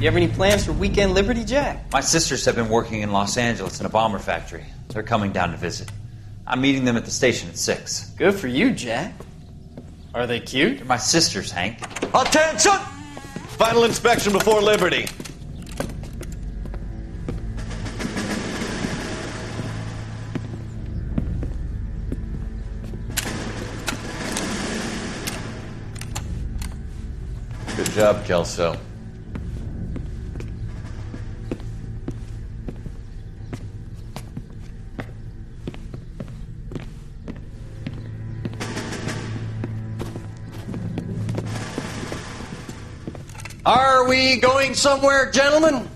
You have any plans for Weekend Liberty, Jack? My sisters have been working in Los Angeles in a bomber factory. They're coming down to visit. I'm meeting them at the station at 6. Good for you, Jack. Are they cute? They're my sisters, Hank. Attention! Final inspection before Liberty. Good job, Kelso. Are we going somewhere, gentlemen?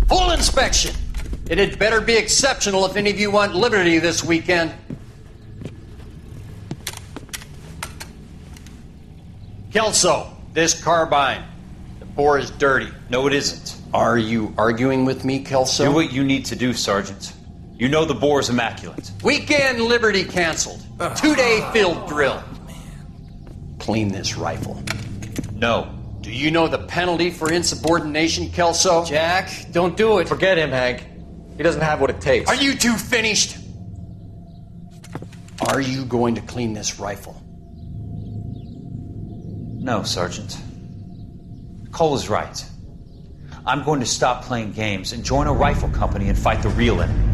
Full inspection. It had better be exceptional if any of you want liberty this weekend. Kelso, this carbine. The bore is dirty. No, it isn't. Are you arguing with me, Kelso? Do what you need to do, Sergeant. You know the bore is immaculate. Weekend liberty canceled. 2-day field drill. Clean this rifle. No. Do you know the penalty for insubordination, Kelso? Jack, don't do it. Forget him, Hank. He doesn't have what it takes. Are you two finished? Are you going to clean this rifle? No, Sergeant. Cole is right. I'm going to stop playing games and join a rifle company and fight the real enemy.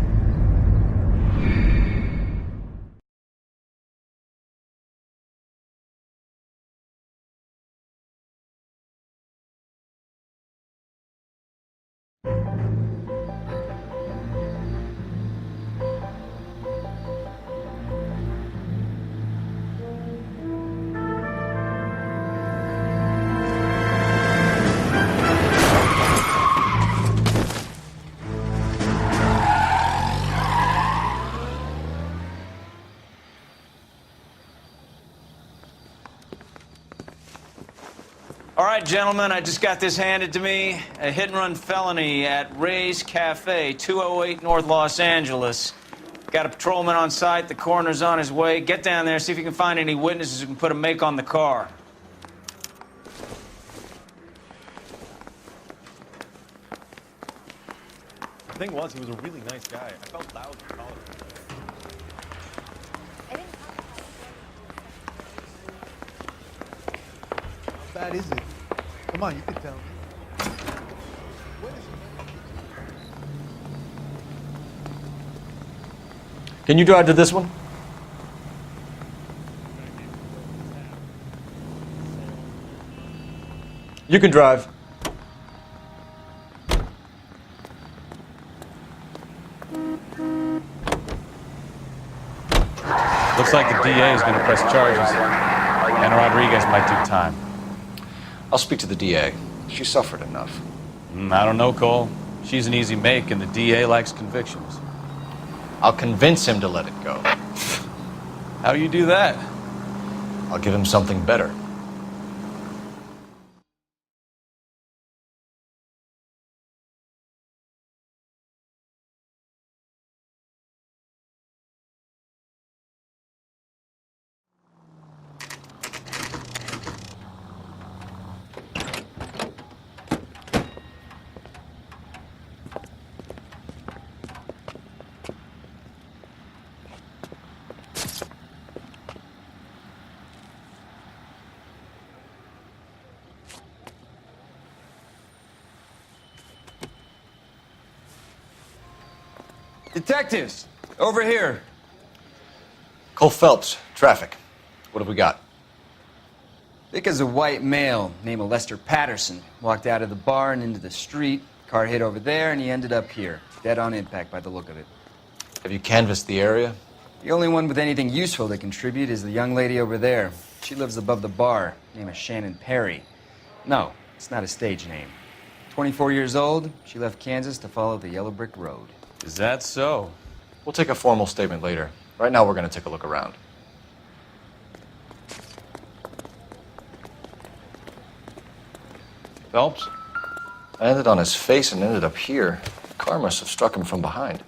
All right, gentlemen, I just got this handed to me. A hit-and-run felony at Ray's Cafe, 208 North Los Angeles. Got a patrolman on site. The coroner's on his way. Get down there, see if you can find any witnesses who can put a make on the car. The thing was, he was a really nice guy. I felt loud for calling him. How bad is it? Come on, you can tell me. Can you drive to this one? You can drive. Looks like the DA is going to press charges. And Rodriguez might do time. I'll speak to the DA. She suffered enough. I don't know, Cole. She's an easy make, and the DA likes convictions. I'll convince him to let it go. How do you do that? I'll give him something better. Detectives, over here. Cole Phelps, traffic. What have we got? Thick as a white male named Lester Patterson walked out of the bar and into the street. Car hit over there, and he ended up here. Dead on impact by the look of it. Have you canvassed the area? The only one with anything useful to contribute is the young lady over there. She lives above the bar. Name is Shannon Perry. No, it's not a stage name. 24 years old, she left Kansas to follow the yellow brick road. Is that so? We'll take a formal statement later. Right now, we're going to take a look around. Phelps? I landed on his face and ended up here. The car must have struck him from behind.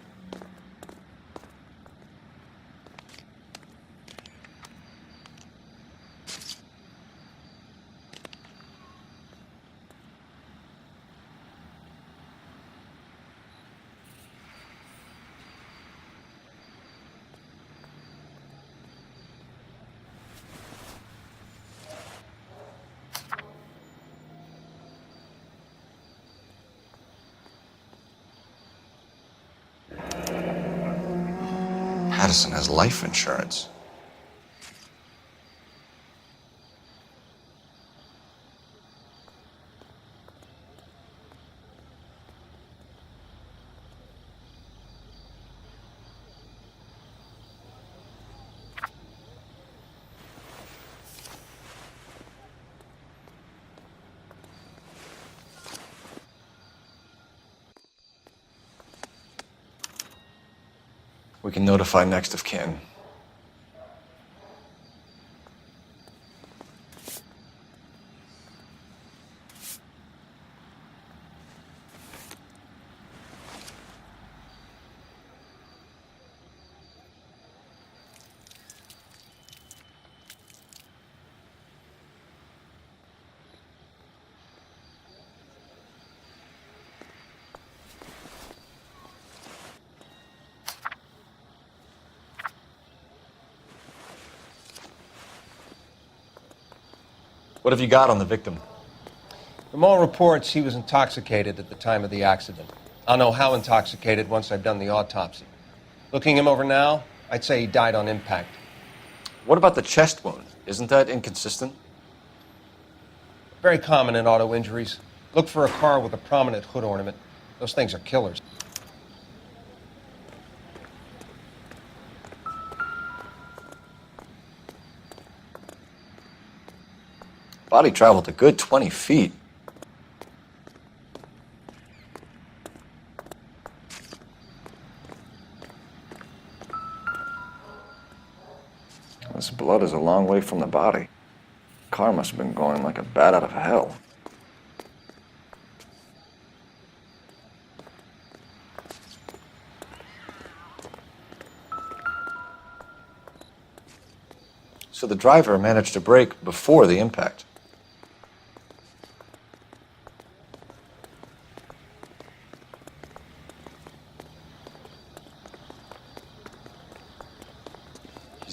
Patterson has life insurance. We can notify next of kin. What have you got on the victim? From all reports, he was intoxicated at the time of the accident. I'll know how intoxicated once I've done the autopsy. Looking him over now, I'd say he died on impact. What about the chest wound? Isn't that inconsistent? Very common in auto injuries. Look for a car with a prominent hood ornament. Those things are killers. Body traveled a good 20 feet. This blood is a long way from the body. Car must have been going like a bat out of hell. So the driver managed to brake before the impact.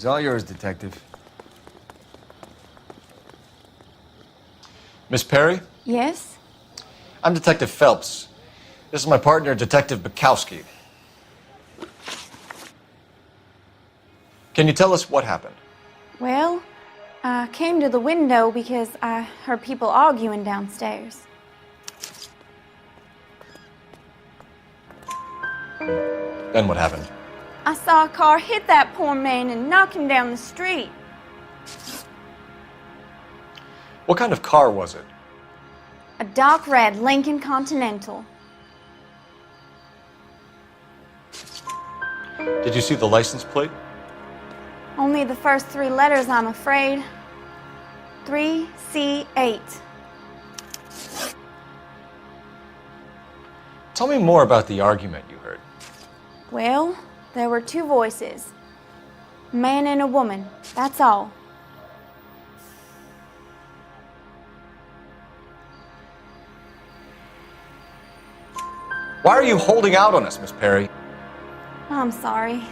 She's all yours, Detective. Miss Perry? Yes? I'm Detective Phelps. This is my partner, Detective Bukowski. Can you tell us what happened? Well, I came to the window because I heard people arguing downstairs. Then what happened? I saw a car hit that poor man and knock him down the street. What kind of car was it? A dark red Lincoln Continental. Did you see the license plate? Only the first three letters, I'm afraid. 3C8. Tell me more about the argument you heard. Well, there were two voices. A man and a woman, that's all. Why are you holding out on us, Miss Perry? I'm sorry.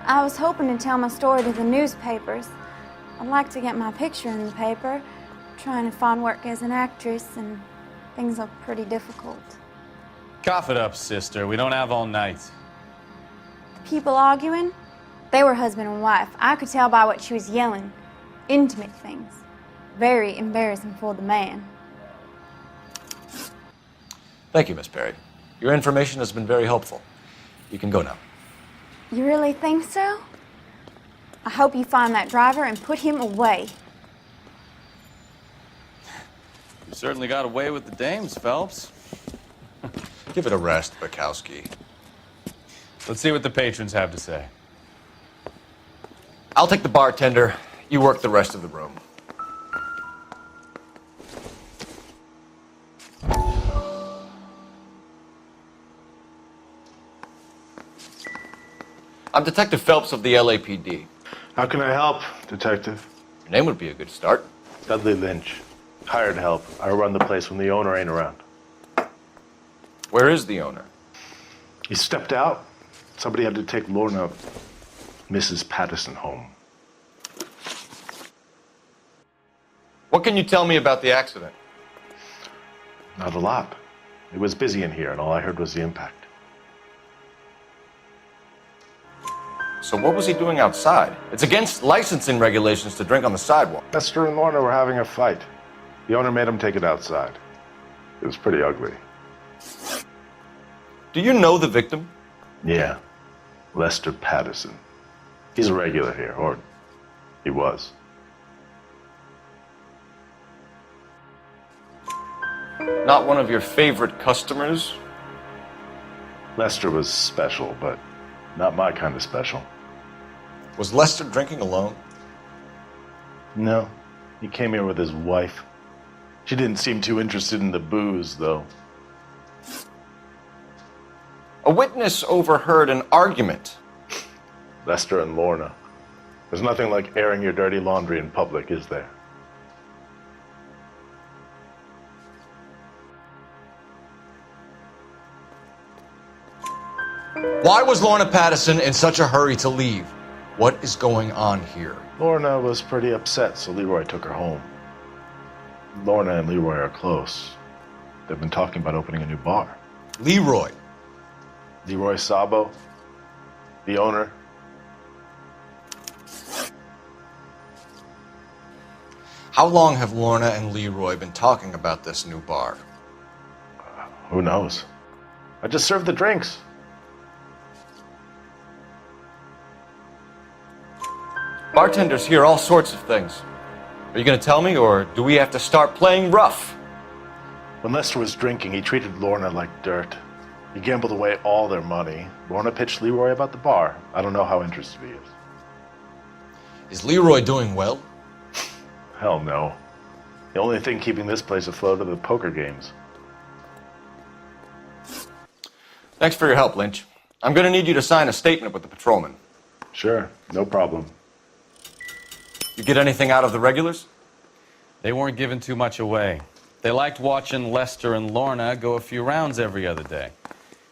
I was hoping to tell my story to the newspapers. I'd like to get my picture in the paper. Trying to find work as an actress, and things are pretty difficult. Cough it up, sister. We don't have all night. The people arguing, they were husband and wife. I could tell by what she was yelling. Intimate things. Very embarrassing for the man. Thank you, Miss Perry. Your information has been very helpful. You can go now. You really think so? I hope you find that driver and put him away. You certainly got away with the dames, Phelps. Give it a rest, Bukowski. Let's see what the patrons have to say. I'll take the bartender. You work the rest of the room. I'm Detective Phelps of the LAPD. How can I help, Detective? Your name would be a good start. Dudley Lynch. Hired help. I run the place when the owner ain't around. Where is the owner? He stepped out. Somebody had to take Lorna, Mrs. Patterson, home. What can you tell me about the accident? Not a lot. It was busy in here, and all I heard was the impact. So what was he doing outside? It's against licensing regulations to drink on the sidewalk. Lester and Lorna were having a fight. The owner made him take it outside. It was pretty ugly. Do you know the victim? Yeah. Lester Patterson. He's a regular here, or he was. Not one of your favorite customers? Lester was special, but not my kind of special. Was Lester drinking alone? No. He came here with his wife. She didn't seem too interested in the booze, though. A witness overheard an argument. Lester and Lorna. There's nothing like airing your dirty laundry in public, is there? Why was Lorna Patterson in such a hurry to leave? What is going on here? Lorna was pretty upset, so Leroy took her home. Lorna and Leroy are close. They've been talking about opening a new bar. Leroy? Leroy Sabo, the owner. How long have Lorna and Leroy been talking about this new bar? Who knows? I just served the drinks. Bartenders hear all sorts of things. Are you going to tell me, or do we have to start playing rough? When Lester was drinking, he treated Lorna like dirt. He gambled away all their money. Lorna pitched Leroy about the bar. I don't know how interested he is. Is Leroy doing well? Hell no. The only thing keeping this place afloat are the poker games. Thanks for your help, Lynch. I'm going to need you to sign a statement with the patrolman. Sure, no problem. You get anything out of the regulars? They weren't giving too much away. They liked watching Lester and Lorna go a few rounds every other day.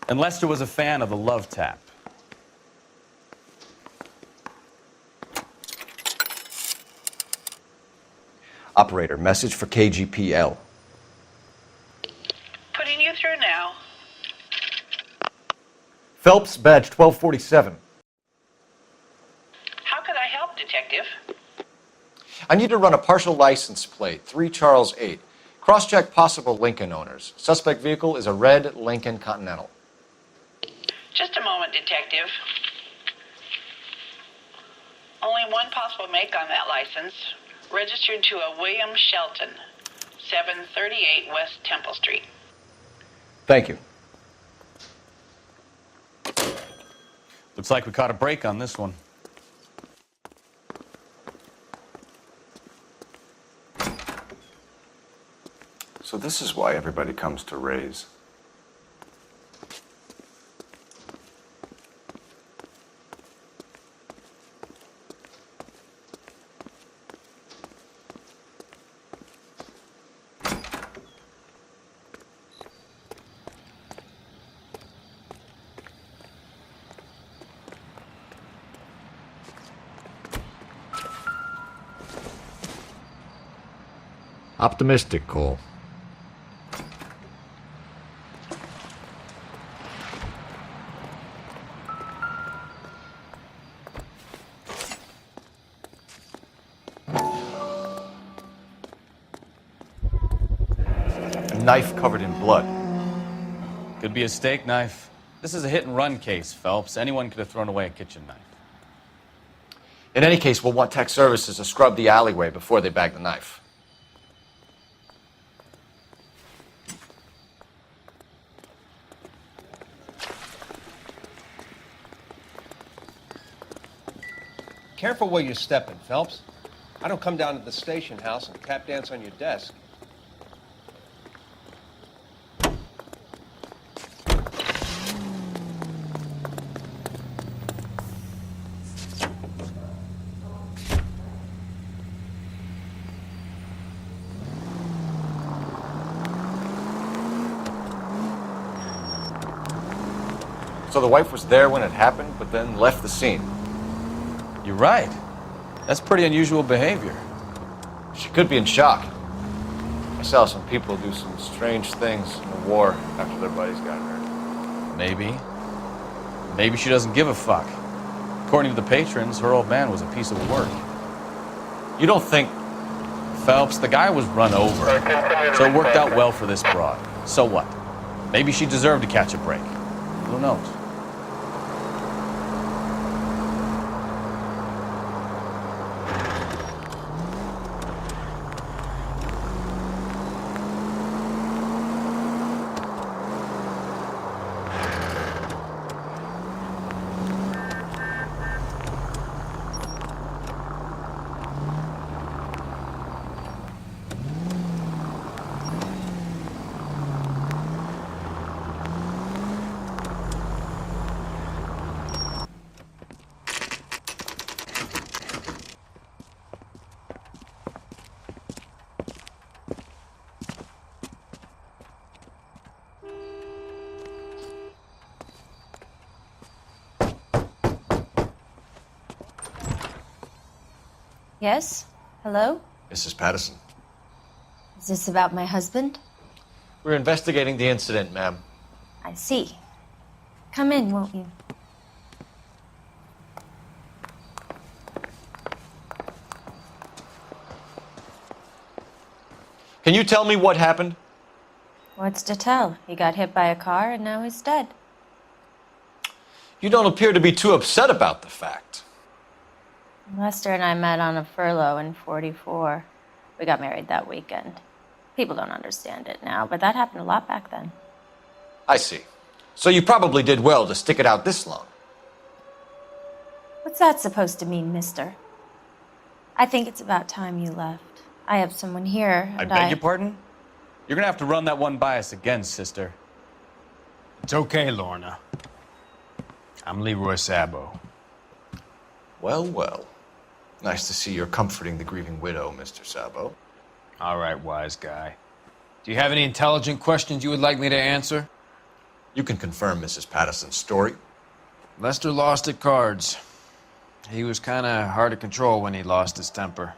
And Lester was a fan of the love tap. Operator, message for KGPL. Putting you through now. Phelps, badge 1247. How could I help, Detective? I need to run a partial license plate, 3 Charles 8. Cross-check possible Lincoln owners. Suspect vehicle is a red Lincoln Continental. Just a moment, Detective. Only one possible make on that license. Registered to a William Shelton, 738 West Temple Street. Thank you. Looks like we caught a break on this one. So this is why everybody comes to Ray's. Optimistic, Cole. A knife covered in blood. Could be a steak knife. This is a hit-and-run case, Phelps. Anyone could have thrown away a kitchen knife. In any case, we'll want tech services to scrub the alleyway before they bag the knife. Careful where you're stepping, Phelps. I don't come down to the station house and tap dance on your desk. So the wife was there when it happened, but then left the scene. You're right. That's pretty unusual behavior. She could be in shock. I saw some people do some strange things in the war after their buddies got hurt. Maybe. Maybe she doesn't give a fuck. According to the patrons, her old man was a piece of work. You don't think... Phelps, the guy was run over. So it worked out well for this broad. So what? Maybe she deserved to catch a break. Who knows? Yes? Hello? Mrs. Patterson. Is this about my husband? We're investigating the incident, ma'am. I see. Come in, won't you? Can you tell me what happened? What's to tell? He got hit by a car and now he's dead. You don't appear to be too upset about the fact. Lester and I met on a furlough in '44. We got married that weekend. People don't understand it now, but that happened a lot back then. I see. So you probably did well to stick it out this long. What's that supposed to mean, mister? I think it's about time you left. I have someone here, I and beg your pardon? You're gonna have to run that one by us again, sister. It's okay, Lorna. I'm Leroy Sabo. Well, well. Nice to see you're comforting the grieving widow, Mr. Sabo. All right, wise guy. Do you have any intelligent questions you would like me to answer? You can confirm Mrs. Patterson's story. Lester lost at cards. He was kind of hard to control when he lost his temper.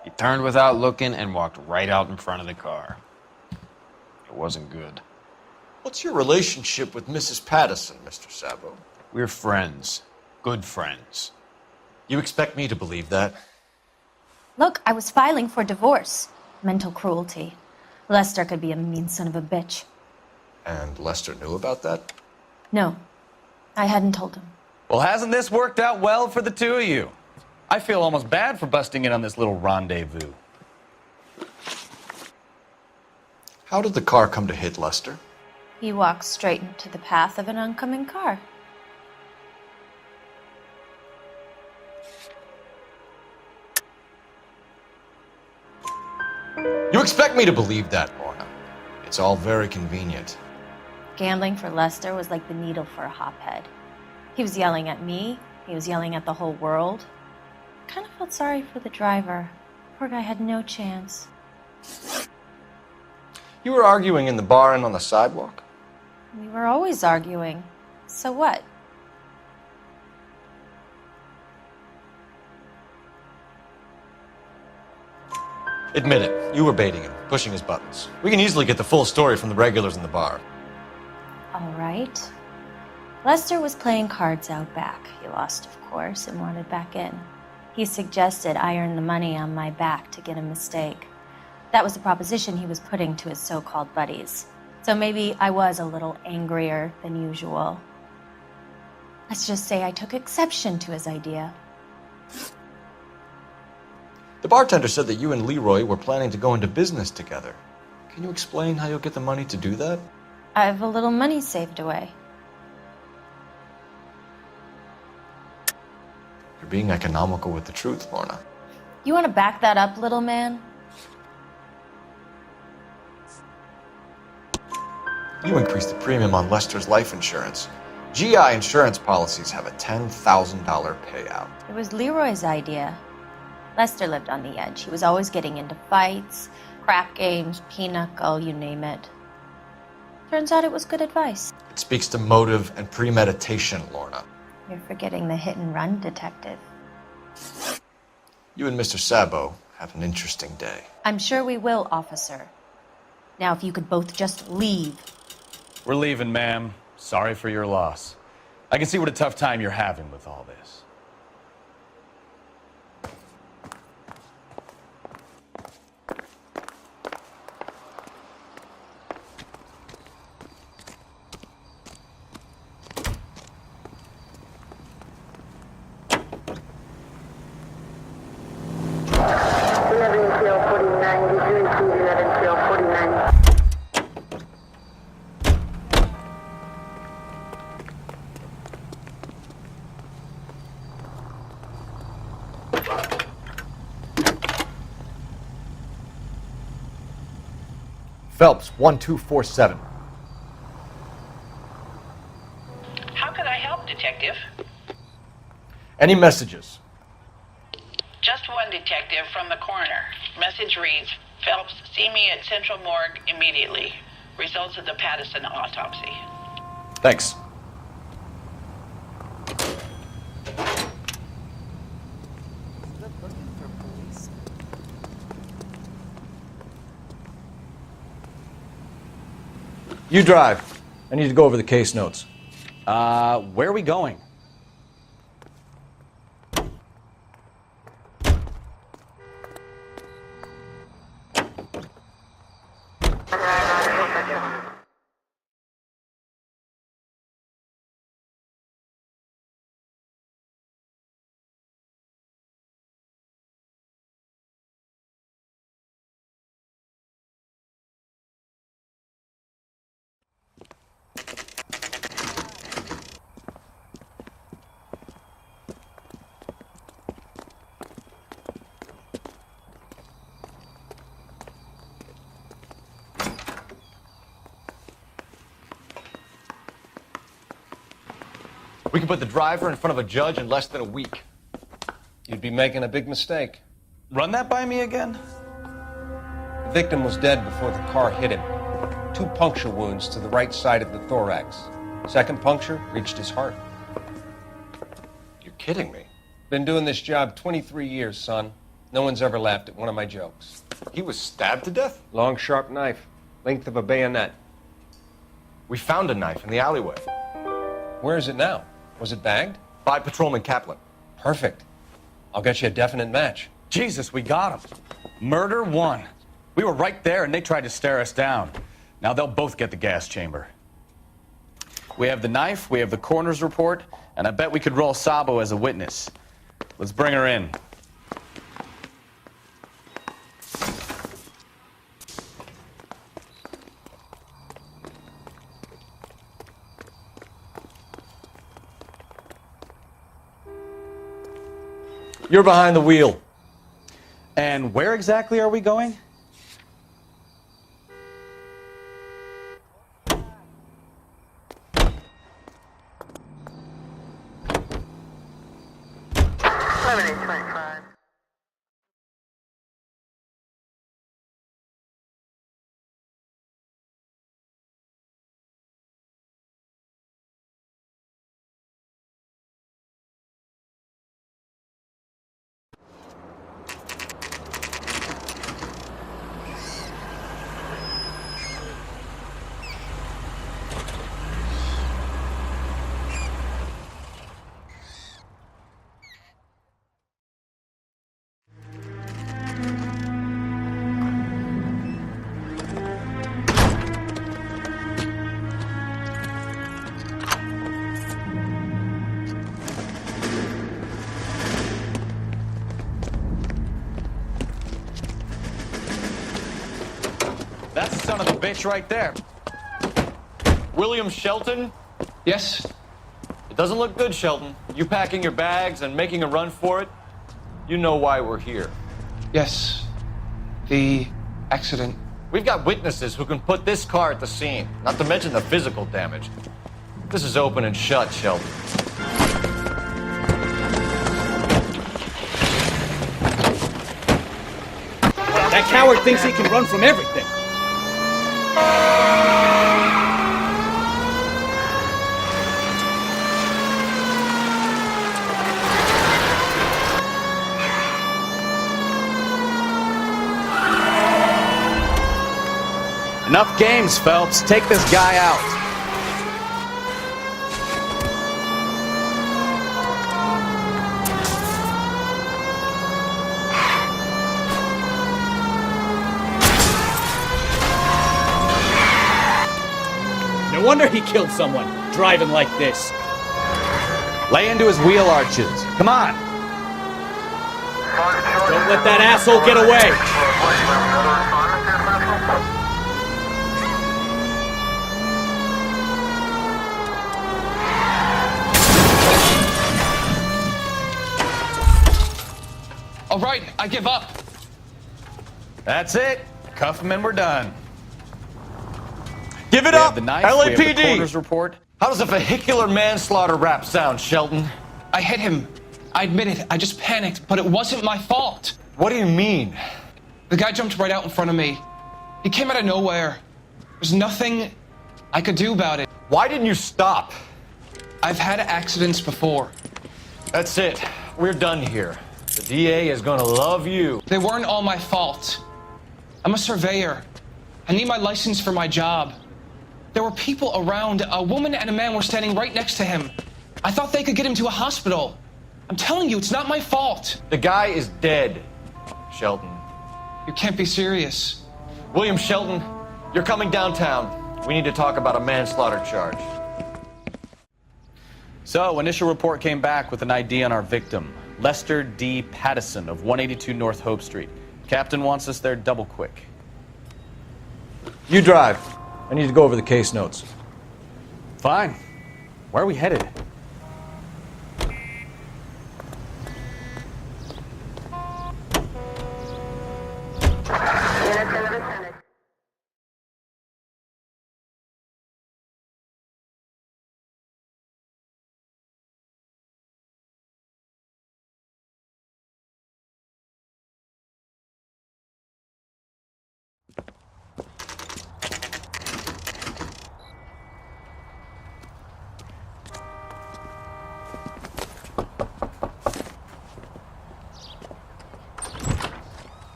He turned without looking and walked right out in front of the car. It wasn't good. What's your relationship with Mrs. Patterson, Mr. Sabo? We're friends. Good friends. You expect me to believe that? Look, I was filing for divorce. Mental cruelty. Lester could be a mean son of a bitch. And Lester knew about that? No, I hadn't told him. Well, hasn't this worked out well for the two of you? I feel almost bad for busting in on this little rendezvous. How did the car come to hit Lester? He walked straight into the path of an oncoming car. You expect me to believe that, Lorna? It's all very convenient. Gambling for Lester was like the needle for a hophead. He was yelling at me. He was yelling at the whole world. I kind of felt sorry for the driver. Poor guy had no chance. You were arguing in the bar and on the sidewalk? We were always arguing. So what? Admit it, you were baiting him, pushing his buttons. We can easily get the full story from the regulars in the bar. All right. Lester was playing cards out back. He lost, of course, and wanted back in. He suggested I earn the money on my back to get a mistake. That was the proposition he was putting to his so-called buddies. So maybe I was a little angrier than usual. Let's just say I took exception to his idea. The bartender said that you and Leroy were planning to go into business together. Can you explain how you'll get the money to do that? I have a little money saved away. You're being economical with the truth, Lorna. You want to back that up, little man? You increased the premium on Lester's life insurance. GI insurance policies have a $10,000 payout. It was Leroy's idea. Lester lived on the edge. He was always getting into fights, crap games, pinochle, you name it. Turns out it was good advice. It speaks to motive and premeditation, Lorna. You're forgetting the hit-and-run detective. You and Mr. Sabo have an interesting day. I'm sure we will, officer. Now, if you could both just leave. We're leaving, ma'am. Sorry for your loss. I can see what a tough time you're having with all this. Phelps, 1247. How could I help, Detective? Any messages? Just one, Detective, from the coroner. Message reads, Phelps, see me at Central Morgue immediately. Results of the Pattison autopsy. Thanks. You drive. I need to go over the case notes. Where are we going? We can put the driver in front of a judge in less than a week. You'd be making a big mistake. Run that by me again? The victim was dead before the car hit him. 2 puncture wounds to the right side of the thorax. Second puncture reached his heart. You're kidding me. Been doing this job 23 years, son. No one's ever laughed at one of my jokes. He was stabbed to death? Long, sharp knife. Length of a bayonet. We found a knife in the alleyway. Where is it now? Was it bagged? By Patrolman Kaplan. Perfect. I'll get you a definite match. Jesus, we got him. Murder 1. We were right there and they tried to stare us down. Now they'll both get the gas chamber. We have the knife, we have the coroner's report, and I bet we could roll Sabo as a witness. Let's bring her in. You're behind the wheel. And where exactly are we going? That's the son of a bitch right there. William Shelton? Yes? It doesn't look good, Shelton. You packing your bags and making a run for it? You know why we're here. Yes. The accident. We've got witnesses who can put this car at the scene, not to mention the physical damage. This is open and shut, Shelton. That coward thinks he can run from everything. Enough games, Phelps. Take this guy out. wonder he killed someone, driving like this. Lay into his wheel arches. Come on. Don't let that asshole get away. All right, I give up. That's it. Cuff him and we're done. Give it We have up, the knife, we have the LAPD! coroner's report. How does a vehicular manslaughter rap sound, Shelton? I hit him. I admit it. I just panicked, but it wasn't my fault. What do you mean? The guy jumped right out in front of me. He came out of nowhere. There's nothing I could do about it. Why didn't you stop? I've had accidents before. That's it. We're done here. The DA is gonna love you. They weren't all my fault. I'm a surveyor. I need my license for my job. There were people around. A woman and a man were standing right next to him. I thought they could get him to a hospital. I'm telling you, it's not my fault. The guy is dead, Shelton. You can't be serious. William Shelton, you're coming downtown. We need to talk about a manslaughter charge. So, initial report came back with an ID on our victim, Lester D. Pattison of 182 North Hope Street. Captain wants us there double quick. You drive. I need to go over the case notes. Fine. Where are we headed?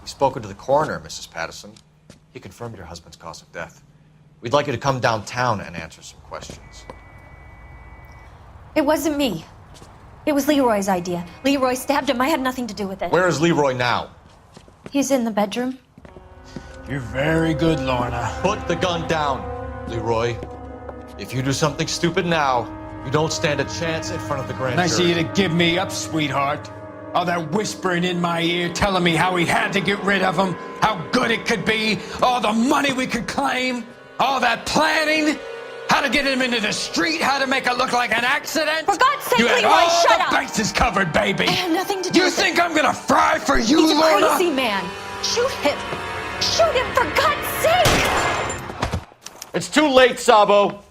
Spoken to the coroner, Mrs. Pattison. He confirmed your husband's cause of death. We'd like you to come downtown and answer some questions. It wasn't me. It was Leroy's idea. Leroy stabbed him. I had nothing to do with it. Where is Leroy now? He's in the bedroom. You're very good, Lorna. Put the gun down, Leroy. If you do something stupid now, you don't stand a chance in front of the grand jury. Nice of you to give me up, sweetheart. All that whispering in my ear telling me how we had to get rid of him, how good it could be, all the money we could claim, all that planning, how to get him into the street, how to make it look like an accident. For God's sake, you had Leroy, all shut the up! bases covered, baby. I had nothing to do You with think it. I'm gonna fry for you, He's a Lorna? crazy man. Shoot him. Shoot him, for God's sake! It's too late, Sabo.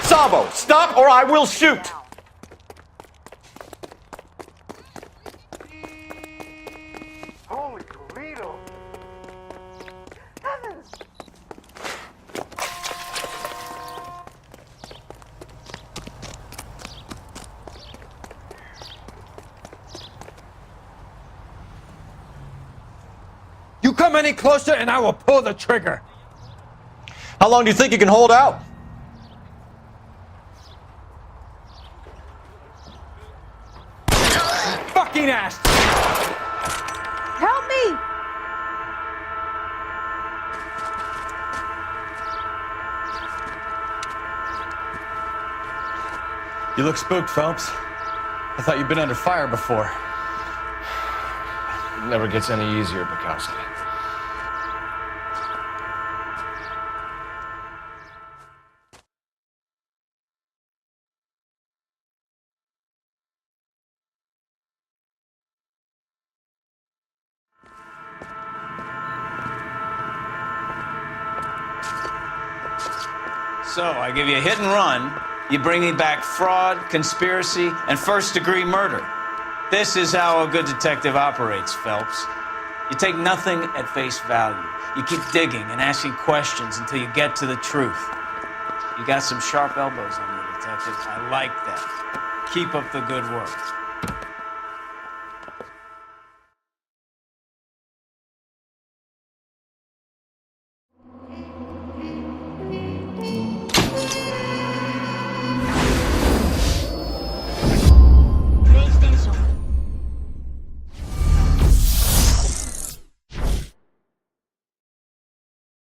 Sabo, stop or I will shoot! Holy Toledo! Heavens! You come any closer and I will pull the trigger. How long do you think you can hold out? Fucking ass! Help me! You look spooked, Phelps. I thought you'd been under fire before. It never gets any easier, Bukowski. So, I give you a hit and run. You bring me back fraud, conspiracy, and first-degree murder. This is how a good detective operates, Phelps. You take nothing at face value. You keep digging and asking questions until you get to the truth. You got some sharp elbows on you, detective. I like that. Keep up the good work.